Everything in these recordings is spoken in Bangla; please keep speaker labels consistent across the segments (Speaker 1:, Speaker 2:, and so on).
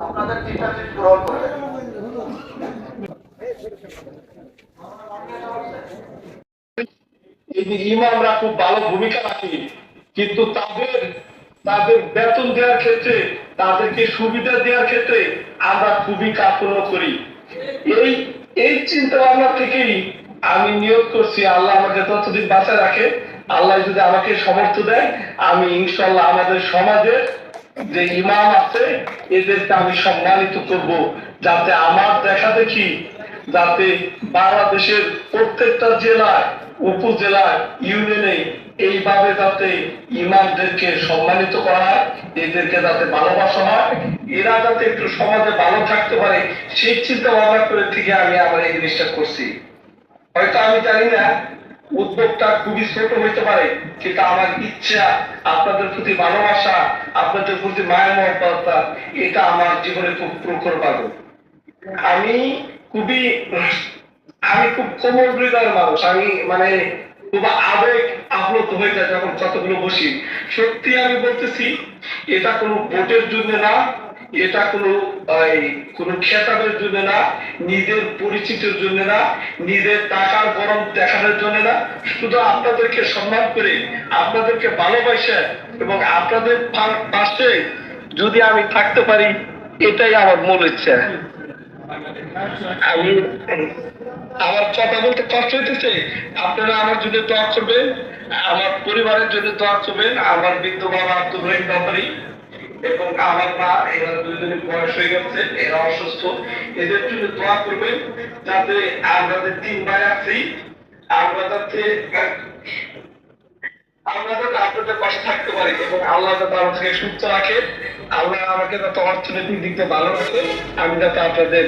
Speaker 1: আপনাদের টিচারশিপ গ্রহণ করবেন। ইমামরা খুব ভালো ভূমিকা রাখে, কিন্তু তাদের বেতন দেওয়ার ক্ষেত্রে, তাদেরকে সুবিধা দেওয়ার ক্ষেত্রে আমরা খুবই কার্পণ্য করি। এই এই চিন্তা ভাবনা থেকেই আমি নিয়োগ করছি, আল্লাহ আমাকে ততদিন বাঁচায় রাখে, আল্লাহ যদি আমাকে সমর্থ দেয়, আমি ইনশাল্লাহ আমাদের সমাজের যে ইমাম আছে এদেরকে আমি সম্মানিত করব, যাতে আমার দেখা দেখি যাতে বাংলাদেশের প্রত্যেকটা জেলায়, উপজেলায়, ইউনিয়নে এইভাবে যাতে ইমামদেরকে সম্মানিত করা হয়, এদেরকে যাতে ভালোবাসা হয়, এরা যাতে একটু সমাজে ভালো থাকতে পারে, সেই চিন্তা ভাবনা করে থেকে আমি আমার এই জিনিসটা করছি। হয়তো আমি জানি না উদ্যোগটা খুবই ছোট হইতে পারে, কিন্তু আমার ইচ্ছা, আপনাদের প্রতি ভালোবাসা, আপনাদের প্রতি মায়া মমতা, এটা আমার জীবনে খুব প্রখর পাবো। আমি খুব কোমল হৃদয়ের মানুষ, আমি মানে খুব আবেগ আপ্লুত হয়ে যায় যখন কতগুলো বসি। সত্যি আমি বলতেছি, এটা কোনো ভোটের জন্য না, এটা কোনো খেতাবের জন্য না, নিজের পরিচিতির জন্য না, নিজের টাকার গরম দেখানোর জন্য না, শুধু আপনাদেরকে সম্মান করে, আপনাদেরকে ভালোবাসে এবং আপনাদের পাশে যদি আমি থাকতে পারি, এটাই আমার মূল ইচ্ছা। আমি আমার কথা বলতে কষ্ট হইতেছে, আপনারা আমার জন্য দোয়া করবেন, আমার পরিবারের জন্য দোয়া করবেন, আমার বৃদ্ধ বাবা আব্দুল রহিম ব্যাপারী এবং আমার মা, এরা দুজনের বয়স হয়ে গেছে, এরা অসুস্থ, এদের জন্য দোয়া করবেন, যাতে আমাদের 3 ভাই আছি, আমরা যাতে আপনাদের পাশে থাকতে পারি এবং আল্লাহ যাতে আমাকে সুস্থ রাখে, আল্লাহ আমাকে যাতে অর্থনৈতিক দিক দিয়ে ভালো রাখে, আমি যাতে আপনাদের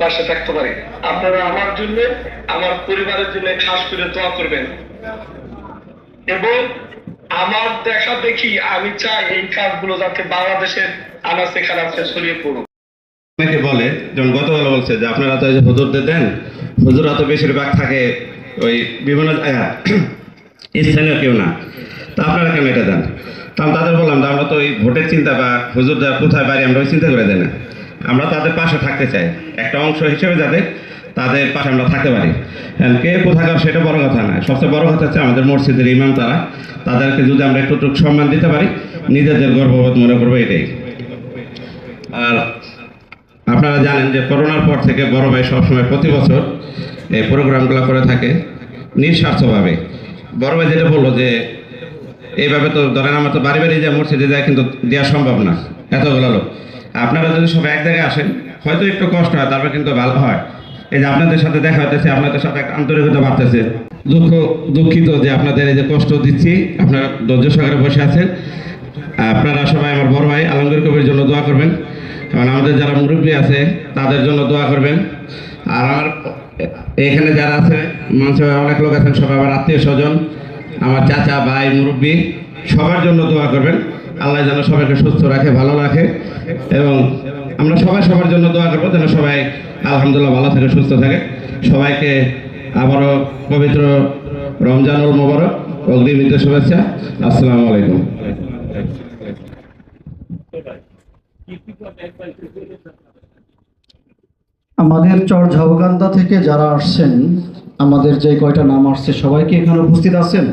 Speaker 1: পাশে থাকতে পারি। আপনারা আমার জন্য, আমার পরিবারের জন্য খাস করে দোয়া করবেন এবং আমার দেখা দেখি আমি চাই এই কাজগুলো যাতে বাংলাদেশের আনাচে কানাচে ছড়িয়ে পড়ুক।
Speaker 2: অনেকে বলে, যেমন গতকাল বলছে যে আপনারা তো হুজুরদের দেন, হুজুরা তো বেশিরভাগ থাকে ওই বিভিন্ন স্থানীয় কেউ না, তা আপনারা কেন এটা দেন? তা আমি তাদের বললাম যে আমরা তো ওই ভোটের চিন্তা বা হুজুররা কোথায় বাড়ি আমরা ওই চিন্তা করে দেয় না, আমরা তাদের পাশে থাকতে চাই, একটা অংশ হিসেবে যাতে তাদের পাশে আমরা থাকতে পারি। কে কোথাকার সেটা বড় কথা না, সবচেয়ে বড় কথা হচ্ছে আমাদের মসজিদের ইমাম তারা, তাদেরকে যদি আমরা একটু সম্মান দিতে পারি, নিজেদের গর্ববোধ মনে করবো, এটাই। আর আপনারা জানেন যে করোনার পর থেকে বড় ভাই সবসময় প্রতি বছর এই প্রোগ্রামগুলো করে থাকে নিঃস্বার্থভাবে। বড় ভাই যেটা বললো যে এইভাবে তো ধরেন আমার তো বাড়ি বাড়ি যায় মসজিদে যায়, কিন্তু দেওয়া সম্ভব না এতগুলো লোক। আপনারা যদি সবাই এক জায়গায় আসেন, হয়তো একটু কষ্ট হয়, তারপর কিন্তু ভালো হয়। এই যে আপনাদের সাথে দেখা হইতেছে, আপনাদের সাথে একটা আন্তরিকতা বাড়তেছে। দুঃখিত যে আপনাদের এই যে কষ্ট দিচ্ছি, আপনারা ধৈর্য সহকারে বসে আছেন। আপনারা সবাই আমার বড় ভাই আলমগীর কবির জন্য দোয়া করবেন, এবং আমাদের যারা মুরব্বী আছে তাদের জন্য দোয়া করবেন। আর আমার এখানে যারা আছে মঞ্চে অনেক লোক আছেন, সবাই আমার আত্মীয় স্বজন, আমার চাচা, ভাই, মুরব্বী, সবার জন্য দোয়া করবেন। আল্লাহ যেন সবাইকে সুস্থ রাখে, ভালো রাখে, এবং আমরা সবাই সবার জন্য দোয়া করবো যেন সবাই আলহামদুলিল্লাহ ভালো থাকে, সুস্থ থাকে। সবাইকে আবারও পবিত্র রমজানুল মোবারক অগ্রিম শুভেচ্ছা। আসসালামু আলাইকুম।
Speaker 3: আমাদের চর ঝাউকান্দা থেকে যারা আসছেন, আমাদের যে কয়টা নাম আসছে, সবাইকে এখানে উপস্থিত আছেন?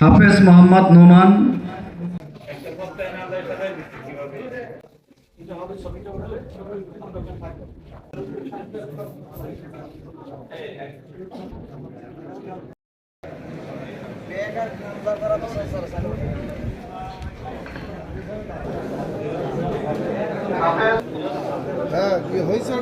Speaker 3: হাফেজ মোহাম্মদ নোমান,
Speaker 1: হ্যাঁ কি হয়েছে?